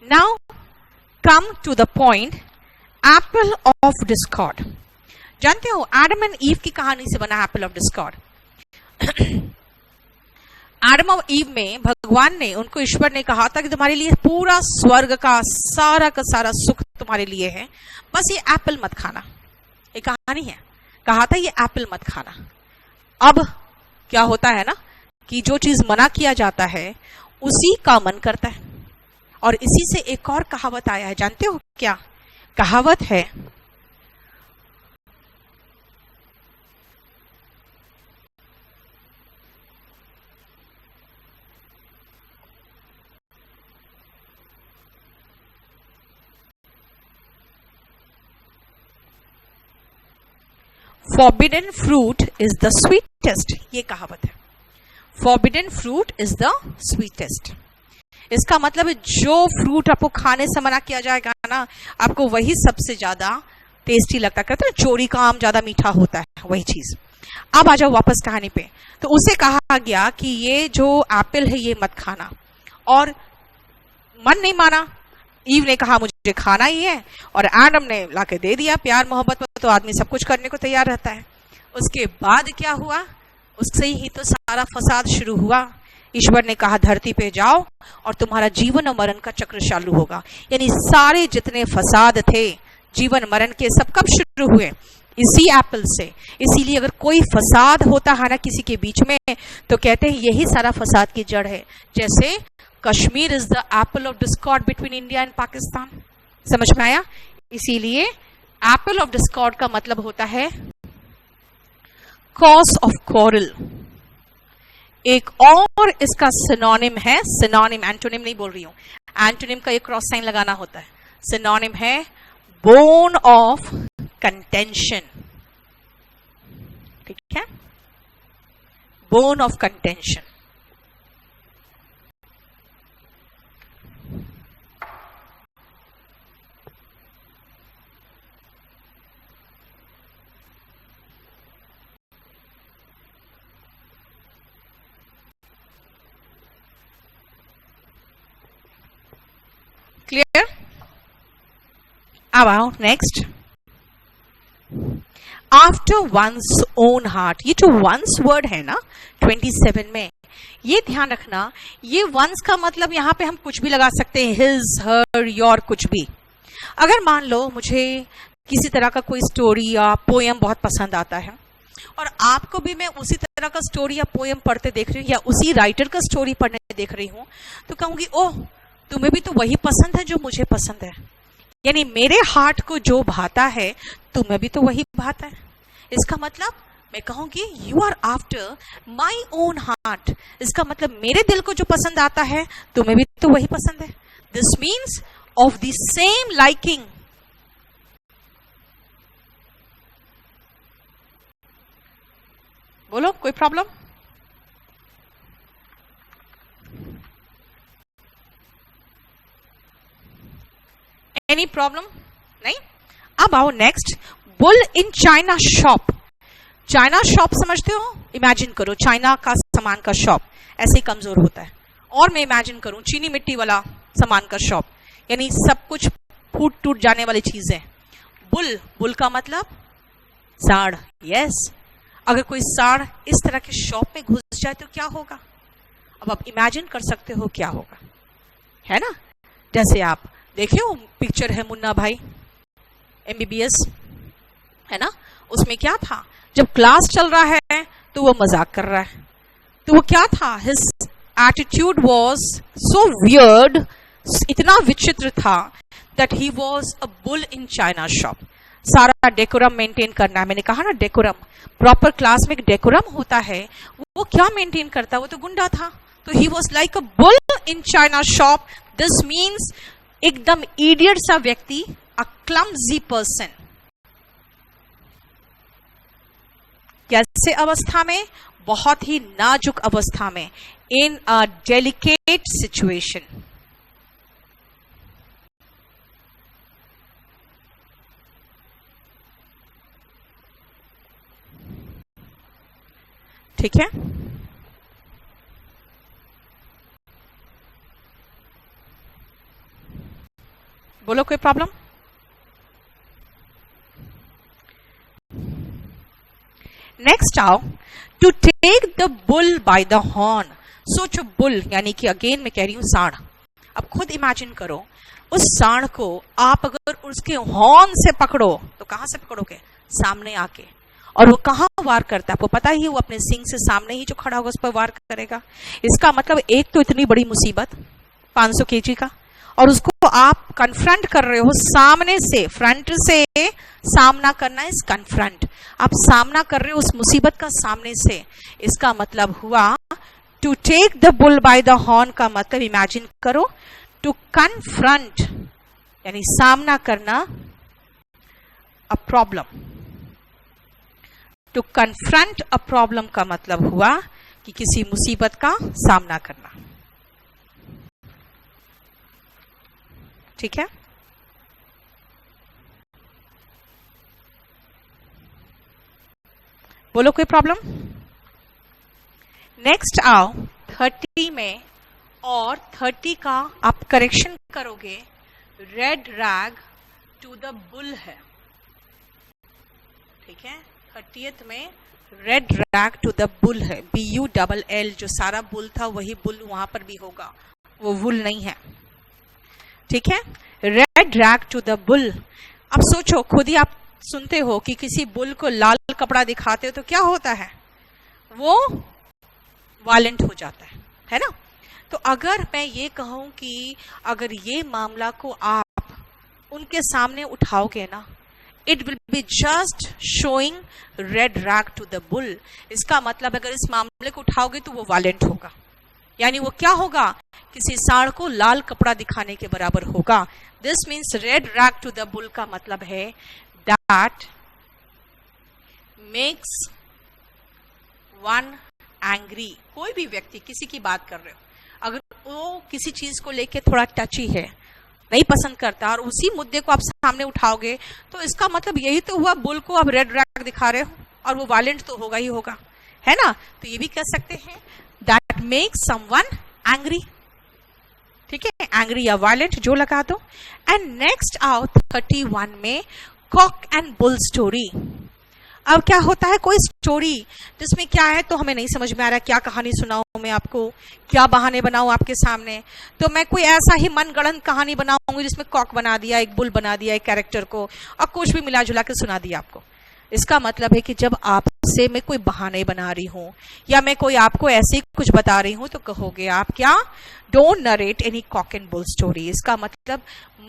Now come to the point, apple of discord. जानते हो एडम एंड ईव की कहानी से बना एप्पल ऑफ डिस्कॉर्ड। एडम और ईव में भगवान ने, उनको ईश्वर ने कहा था कि तुम्हारे लिए पूरा स्वर्ग का सारा सुख तुम्हारे लिए है, बस ये एप्पल मत खाना। ये कहानी है, कहा था ये एप्पल मत खाना। अब क्या होता है ना कि जो चीज मना किया जाता है उसी का मन करता है, और इसी से एक और कहावत आया है, जानते हो क्या कहावत है? Forbidden fruit is the sweetest, ये कहावत है। Forbidden fruit is the sweetest। इसका मतलब है जो फ्रूट आपको खाने से मना किया जाएगा ना, आपको वही सबसे ज्यादा टेस्टी लगता है। कहते हैं चोरी का आम ज्यादा मीठा होता है, वही चीज। अब आ जाओ वापस कहानी पे। तो उसे कहा गया कि ये जो एप्पल है ये मत खाना, और मन नहीं माना, ईव ने कहा मुझे खाना ही है, और एडम ने लाके दे दिया। प्यार मोहब्बत में तो आदमी सब कुछ करने को तैयार रहता है। उसके बाद क्या हुआ, उससे ही तो सारा फसाद शुरू हुआ। ईश्वर ने कहा धरती पे जाओ और तुम्हारा जीवन और मरण का चक्र चालू होगा। यानी सारे जितने फसाद थे जीवन मरण के, सब कब शुरू हुए, इसी एप्पल से। इसीलिए अगर कोई फसाद होता है ना किसी के बीच में, तो कहते हैं यही सारा फसाद की जड़ है। जैसे Kashmir is the Apple of Discord between India and Pakistan. समझ में आया? इसीलिए एप्पल ऑफ डिस्कॉर्ड का मतलब होता है कॉज ऑफ क्वारल। एक और इसका सिनोनिम है, सिनोनिम, एंटोनिम नहीं बोल रही हूं, एंटोनिम का एक क्रॉस साइन लगाना होता है। सिनोनिम है बोन ऑफ कंटेंशन। ठीक है, बोन ऑफ कंटेंशन। क्लियर? अब आओ next, after one's own heart. ये जो वंस वर्ड है ना 27 में, ये ध्यान रखना, ये वंस का मतलब यहां पे हम कुछ भी लगा सकते हैं, हिज, हर, योर, कुछ भी। अगर मान लो मुझे किसी तरह का कोई स्टोरी या पोयम बहुत पसंद आता है, और आपको भी मैं उसी तरह का स्टोरी या पोयम पढ़ते देख रही हूँ, या उसी राइटर का स्टोरी पढ़ने देख रही हूँ, तो कहूंगी ओह तुम्हें भी तो वही पसंद है जो मुझे पसंद है। यानी मेरे हार्ट को जो भाता है तुम्हें भी तो वही भाता है। इसका मतलब मैं कहूंगी you are after my own heart. इसका मतलब मेरे दिल को जो पसंद आता है तुम्हें भी तो वही पसंद है। This means of the same liking. बोलो कोई प्रॉब्लम? Any problem? नहीं। अब आओ next, bull in China shop. China shop समझते हो? इमेजिन करो चाइना का सामान का शॉप ऐसे ही कमजोर होता है, और मैं इमेजिन करूं चीनी मिट्टी वाला सामान का शॉप, यानी सब कुछ फूट टूट जाने वाली चीजें। बुल, बुल का मतलब सांड। यस, अगर कोई सांड इस तरह के शॉप में घुस जाए तो क्या होगा? अब आप इमेजिन कर सकते हो क्या होगा, है ना? जैसे आप देखे हो पिक्चर है मुन्ना भाई MBBS, है ना? उसमें क्या था, जब क्लास चल रहा है तो वो मजाक कर रहा है, तो वो क्या था, his attitude was so weird, इतना विचित्र था, that he was a bull in China shop. सारा डेकोरम मेंटेन करना है। मैंने कहा ना डेकोरम, प्रॉपर क्लास में एक डेकोरम होता है, वो क्या मेंटेन करता है? वो तो गुंडा था। तो he was like a bull in China shop. This means एकदम इडियट सा व्यक्ति, अ क्लमजी पर्सन। कैसे अवस्था में? बहुत ही नाजुक अवस्था में, इन अ डेलिकेट सिचुएशन। ठीक है, बोलो कोई प्रॉब्लम? नेक्स्ट आओ, to take the bull by the horn. सोचो बुल यानी कि अगेन मैं कह रही हूं सांड। अब खुद इमेजिन करो उस सांड को आप अगर उसके हॉर्न से पकड़ो तो कहां से पकड़ोगे? सामने आके। और वो कहां वार करता है आपको पता ही है, वो अपने सिंग से सामने ही जो खड़ा होगा उस पर वार करेगा। इसका मतलब एक तो इतनी बड़ी मुसीबत 500 kg का, और उसको आप कन्फ्रंट कर रहे हो सामने से, फ्रंट से सामना करना इज कन्फ्रंट। आप सामना कर रहे हो उस मुसीबत का सामने से। इसका मतलब हुआ to take the bull by the horn का मतलब इमेजिन करो, टू कन्फ्रंट यानी सामना करना a problem. To confront a problem का मतलब हुआ कि किसी मुसीबत का सामना करना। ठीक है, बोलो कोई प्रॉब्लम? नेक्स्ट आओ 30 में, और 30 का आप करेक्शन करोगे red rag to the bull है, ठीक है। 30th में red rag to the bull है, BULL, जो सारा बुल था वही बुल वहां पर भी होगा, वो वुल नहीं है, ठीक है। Red rag to the bull. अब सोचो, खुद ही आप सुनते हो कि किसी बुल को लाल कपड़ा दिखाते हो तो क्या होता है, वो वायलेंट हो जाता है ना। तो अगर मैं ये कहूं कि अगर ये मामला को आप उनके सामने उठाओगे ना, it will be just showing red rag to the bull. इसका मतलब अगर इस मामले को उठाओगे तो वो वायलेंट होगा, यानी वो क्या होगा, किसी सांड को लाल कपड़ा दिखाने के बराबर होगा। This means red rag to the bull का मतलब है दैट मेक्स वन एंग्री। कोई भी व्यक्ति, किसी की बात कर रहे हो, अगर वो किसी चीज को लेके थोड़ा टची है, नहीं पसंद करता, और उसी मुद्दे को आप सामने उठाओगे तो इसका मतलब यही तो हुआ, बुल को आप रेड रैग दिखा रहे हो और वो वायलेंट तो होगा ही होगा, है ना। तो ये भी कह सकते हैं दैट मेक्स समवन एंग्री, ठीक है, एंग्री या वायलेंट जो लगा दो। एंड नेक्स्ट आओ 31 में कॉक एंड बुल स्टोरी। अब क्या होता है, कोई स्टोरी जिसमें क्या है तो हमें नहीं समझ में आ रहा है, क्या कहानी सुनाऊं मैं आपको, क्या बहाने बनाऊं आपके सामने। तो मैं कोई ऐसा ही मनगढ़ंत कहानी बनाऊंगी जिसमें कॉक बना दिया, एक बुल बना दिया, एक कैरेक्टर को, और कुछ भी मिला जुला के सुना दिया आपको। इसका मतलब है कि जब आपसे मैं कोई बहाने बना रही हूं या मैं कोई आपको ऐसे ही कुछ बता रही हूं तो कहोगे आप क्या, don't narrate any cock and bull story. इसका मतलब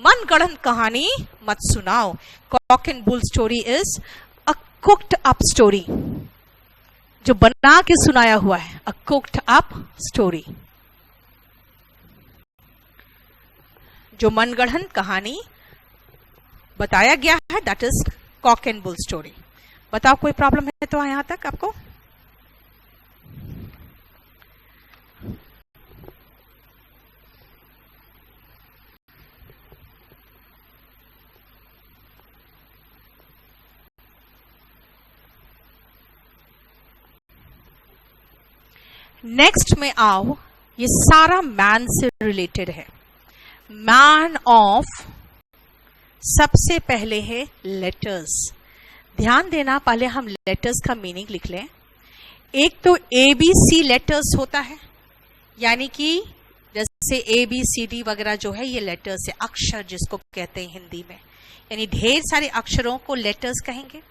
मनगढ़ंत कहानी मत सुनाओ। Cock and bull story is a cooked up story, जो बना के सुनाया हुआ है, अ कुक्ड अप स्टोरी, जो मनगढ़ंत कहानी बताया गया है, that is cock and bull story. बताओ कोई प्रॉब्लम है तो यहां तक आपको? नेक्स्ट में आओ, ये सारा मैन से रिलेटेड है। मैन ऑफ, सबसे पहले है लेटर्स। ध्यान देना, पहले हम लेटर्स का मीनिंग लिख लें। एक तो ABC लेटर्स होता है, यानी कि जैसे ABCD वगैरह जो है ये लेटर्स है, अक्षर जिसको कहते हैं हिंदी में, यानी ढेर सारे अक्षरों को लेटर्स कहेंगे।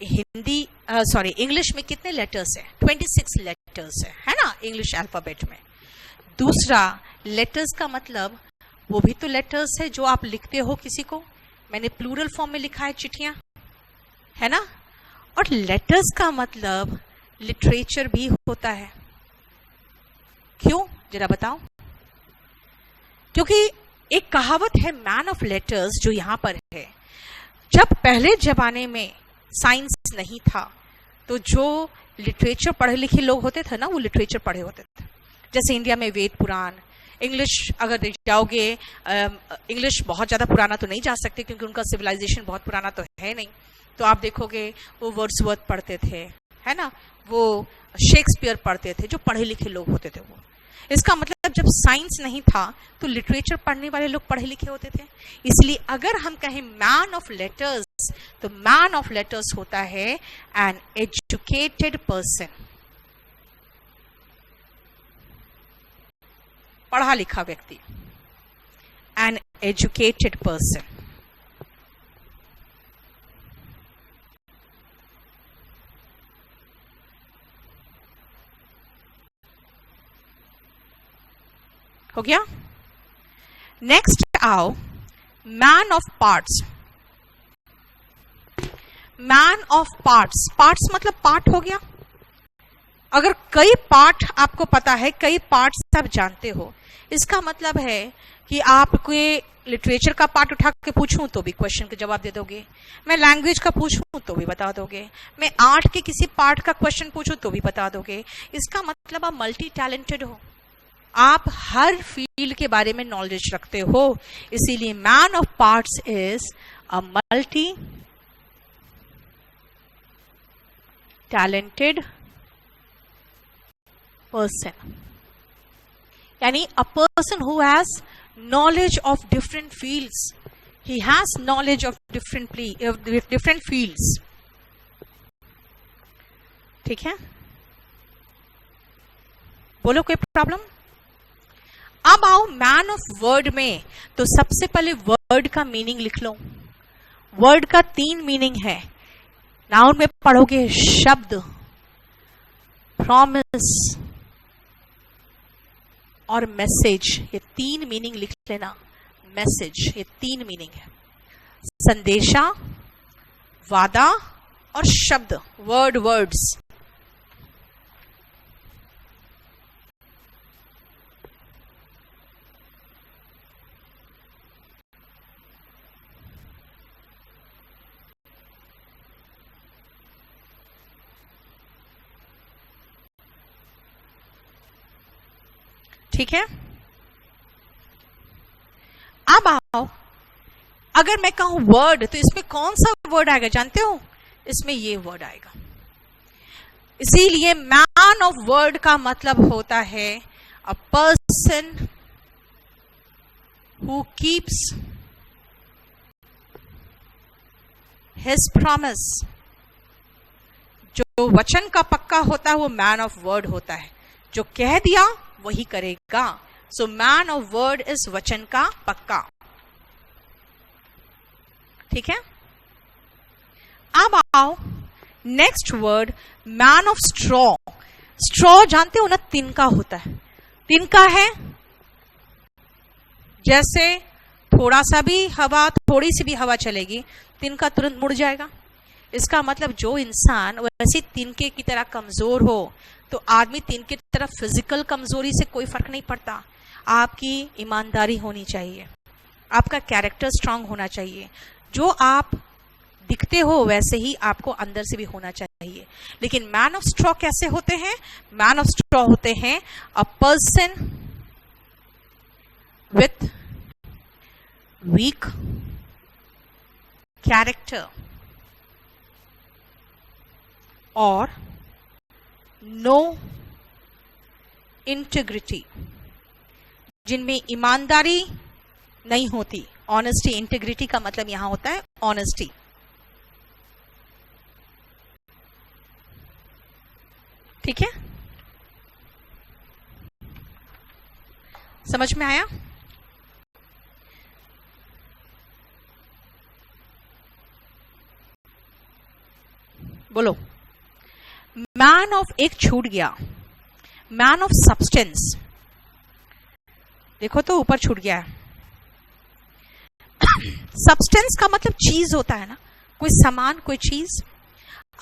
हिंदी सॉरी इंग्लिश में कितने लेटर्स है? 26 लेटर्स है ना, इंग्लिश अल्फाबेट में। दूसरा, लेटर्स का मतलब वो भी तो लेटर्स है जो आप लिखते हो किसी को। मैंने प्लूरल फॉर्म में लिखा है चिट्ठियां, है ना। और लेटर्स का मतलब लिटरेचर भी होता है। क्यों, जरा बताओ? क्योंकि एक कहावत है मैन ऑफ लेटर्स जो यहां पर है। जब पहले जमाने में साइंस नहीं था तो जो लिटरेचर पढ़े लिखे लोग होते थे ना, वो लिटरेचर पढ़े होते थे। जैसे इंडिया में वेद पुराण, इंग्लिश अगर जाओगे, इंग्लिश बहुत ज़्यादा पुराना तो नहीं जा सकते क्योंकि उनका सिविलाइजेशन बहुत पुराना तो है नहीं। तो आप देखोगे वो वर्ड्सवर्थ पढ़ते थे, है ना, वो शेक्सपियर पढ़ते थे, जो पढ़े लिखे लोग होते थे वो। इसका मतलब जब साइंस नहीं था तो लिटरेचर पढ़ने वाले लोग पढ़े लिखे होते थे। इसलिए अगर हम कहें मैन ऑफ लेटर्स, तो मैन ऑफ लेटर्स होता है एन एजुकेटेड पर्सन, पढ़ा लिखा व्यक्ति, एन एजुकेटेड पर्सन। हो गया। नेक्स्ट आओ, man of parts. Man of parts, parts मतलब पार्ट हो गया। अगर कई पार्ट आपको पता है, कई पार्ट्स आप जानते हो, इसका मतलब है कि आप कोई लिटरेचर का पार्ट उठा के पूछूं तो भी क्वेश्चन का जवाब दे दोगे। मैं लैंग्वेज का पूछूं तो भी बता दोगे। मैं आर्ट के किसी पार्ट का क्वेश्चन पूछूं तो भी बता दोगे। इसका मतलब आप मल्टी टैलेंटेड हो, आप हर फील्ड के बारे में नॉलेज रखते हो। इसीलिए man of parts is a multi talented person, यानी a person who has knowledge of different fields. He has knowledge of different fields. ठीक है, बोलो कोई प्रॉब्लम? अब आओ मैन ऑफ वर्ड में, तो सबसे पहले वर्ड का मीनिंग लिख लो। वर्ड का 3 मीनिंग है। नाउन में पढ़ोगे शब्द, प्रॉमिस और मैसेज, ये 3 मीनिंग लिख लेना। मैसेज, ये 3 मीनिंग है। संदेशा, वादा और शब्द, वर्ड, वर्ड्स। ठीक है, अब आओ, अगर मैं कहूं वर्ड, तो इसमें कौन सा वर्ड आएगा जानते हो? इसमें ये वर्ड आएगा। इसीलिए मैन ऑफ वर्ड का मतलब होता है अ person who keeps his promise. जो वचन का पक्का होता है वो मैन ऑफ वर्ड होता है। जो कह दिया वही करेगा। So man of word is वचन का पक्का। ठीक है, अब आओ next word, man of straw. Straw जानते हो ना, तिनका होता है। तिनका है जैसे थोड़ा सा भी हवा, थोड़ी सी भी हवा चलेगी, तिनका तुरंत मुड़ जाएगा। इसका मतलब जो इंसान वैसे तिनके की तरह कमजोर हो, तो आदमी तिनके की तरह फिजिकल कमजोरी से कोई फर्क नहीं पड़ता। आपकी ईमानदारी होनी चाहिए, आपका कैरेक्टर स्ट्रांग होना चाहिए। जो आप दिखते हो वैसे ही आपको अंदर से भी होना चाहिए। लेकिन मैन ऑफ स्ट्रॉ कैसे होते हैं? मैन ऑफ स्ट्रॉ होते हैं a person with week character और नो इंटीग्रिटी, जिनमें ईमानदारी नहीं होती। ऑनेस्टी, इंटीग्रिटी का मतलब यहां होता है ऑनेस्टी। ठीक है, समझ में आया? बोलो। मैन ऑफ एक छूट गया, मैन ऑफ सब्सटेंस, देखो तो ऊपर छूट गया है। सब्सटेंस का मतलब चीज होता है ना, कोई सामान, कोई चीज।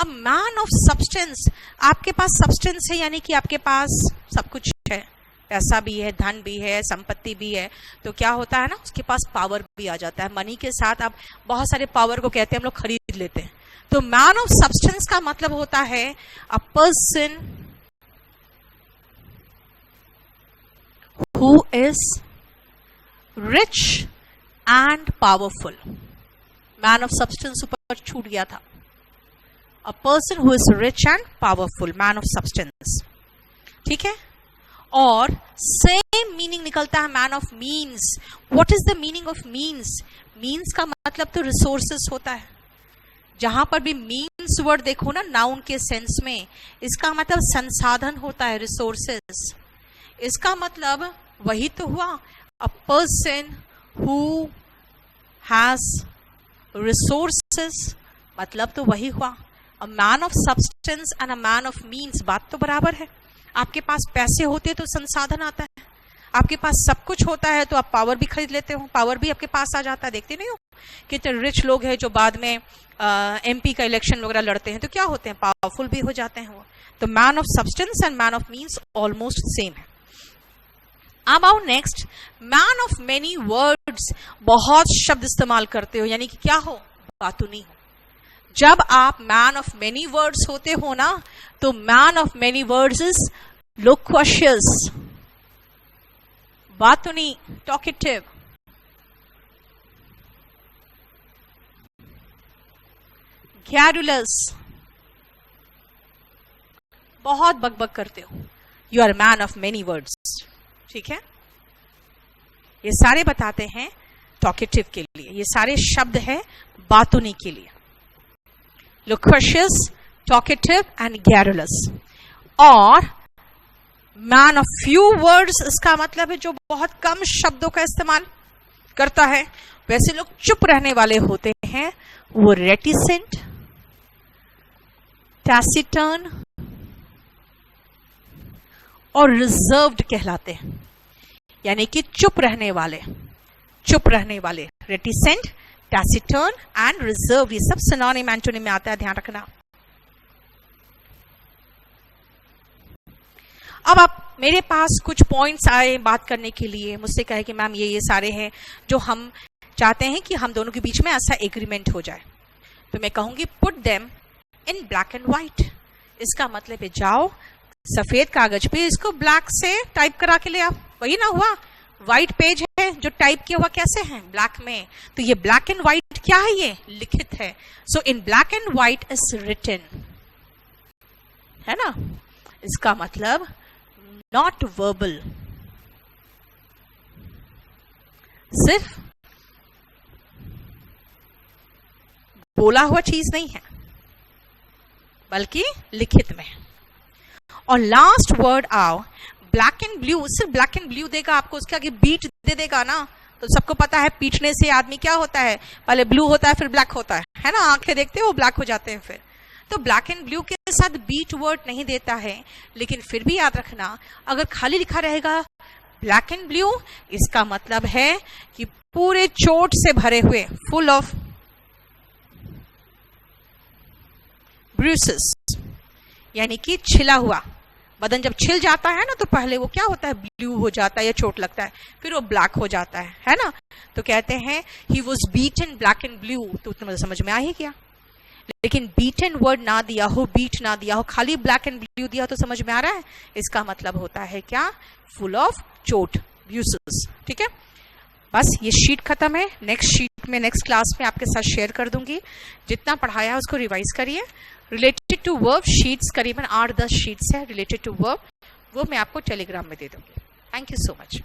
अब मैन ऑफ सब्सटेंस, आपके पास सब्सटेंस है यानी कि आपके पास सब कुछ है, पैसा भी है, धन भी है, संपत्ति भी है। तो क्या होता है ना, उसके पास पावर भी आ जाता है। मनी के साथ आप बहुत सारे पावर को कहते हैं हम लोग खरीद लेते हैं। तो मैन ऑफ सब्सटेंस का मतलब होता है अ person who is rich and powerful. Man of substance ऊपर छूट गया था। अ person who is rich and powerful, man of substance. ठीक है, और सेम मीनिंग निकलता है man of means. What is the meaning of means? Means का मतलब तो रिसोर्सेस होता है। जहां पर भी मीन्स वर्ड देखो ना नाउन के सेंस में, इसका मतलब संसाधन होता है, रिसोर्सेस। इसका मतलब वही तो हुआ, अ पर्सन हु हैज रिसोर्सेस, मतलब तो वही हुआ। A man of substance and a man of means, बात तो बराबर है। आपके पास पैसे होते तो संसाधन आता है, आपके पास सब कुछ होता है तो आप पावर भी खरीद लेते हो, पावर भी आपके पास आ जाता है। देखते नहीं हो कितने रिच लोग हैं जो बाद में एमपी का इलेक्शन वगैरह लड़ते हैं तो क्या होते हैं, पावरफुल भी हो जाते हैं वो। तो man of substance and man of means almost same है। अब आओ next, man of many words. बहुत शब्द इस्तेमाल करते हो यानी कि क्या हो, बातूनी हो। जब आप मैन ऑफ मेनी वर्ड्स होते हो ना, तो man of many words is loquacious, बातूनी, टॉकेटिव। गैरुलस, बहुत बकबक करते हो। You are man of many words. ठीक है, ये सारे बताते हैं टॉकेटिव के लिए, ये सारे शब्द है बातूनी के लिए। लोक्वेशियस, टॉकेटिव एंड गैरुलस। और मैन ऑफ फ्यू वर्ड्स, इसका मतलब है जो बहुत कम शब्दों का इस्तेमाल करता है। वैसे लोग चुप रहने वाले होते हैं, वो रेटिसेंट, टैसिटर्न और रिजर्व्ड कहलाते हैं। यानी कि चुप रहने वाले, रेटिसेंट, टैसिटर्न एंड रिजर्व, ये सब सिनोनिम एंटोनिम में आता है, ध्यान रखना। अब आप मेरे पास कुछ पॉइंट्स आए बात करने के लिए, मुझसे कहे कि मैम ये सारे हैं जो हम चाहते हैं कि हम दोनों के बीच में ऐसा एग्रीमेंट हो जाए। तो मैं कहूंगी put them in black and white. इसका मतलब है जाओ सफेद कागज पे इसको ब्लैक से टाइप करा के ले आओ। वही ना हुआ, व्हाइट पेज है जो टाइप किया हुआ कैसे है, ब्लैक में। तो ये ब्लैक एंड व्हाइट क्या है, ये लिखित है। So in black and white is written, है ना। इसका मतलब नॉट वर्बल, सिर्फ बोला हुआ चीज नहीं है बल्कि लिखित में। और लास्ट वर्ड आओ ब्लैक एंड ब्लू। सिर्फ ब्लैक एंड ब्लू देगा आपको, उसके आगे बीट दे देगा ना, तो सबको पता है पीटने से आदमी क्या होता है, पहले ब्लू होता है फिर ब्लैक होता है ना। आंखें देखते हैं वो ब्लैक हो जाते हैं फिर। तो ब्लैक एंड ब्लू के साथ बीट वर्ड नहीं देता है, लेकिन फिर भी याद रखना अगर खाली लिखा रहेगा ब्लैक एंड ब्लू, इसका मतलब है कि पूरे चोट से भरे हुए, फुल ऑफ ब्रूसेस, यानी कि छिला हुआ बदन। जब छिल जाता है ना तो पहले वो क्या होता है, ब्लू हो जाता है या चोट लगता है, फिर वो ब्लैक हो जाता है ना। तो कहते हैं he was beaten black and blue. तो तुम्हें समझ में आ ही गया। लेकिन बीटन वर्ड ना दिया हो, बीट ना दिया हो, खाली ब्लैक एंड ब्लू दिया तो समझ में आ रहा है, इसका मतलब होता है क्या, फुल ऑफ चोट, ब्रूसेस। ठीक है, बस ये शीट खत्म है। नेक्स्ट शीट में नेक्स्ट क्लास में आपके साथ शेयर कर दूंगी। जितना पढ़ाया उसको रिवाइज करिए। रिलेटेड टू वर्ब शीट्स करीबन 8-10 शीट्स है रिलेटेड टू वर्ब, वो मैं आपको टेलीग्राम में दे दूंगी। Thank you so much.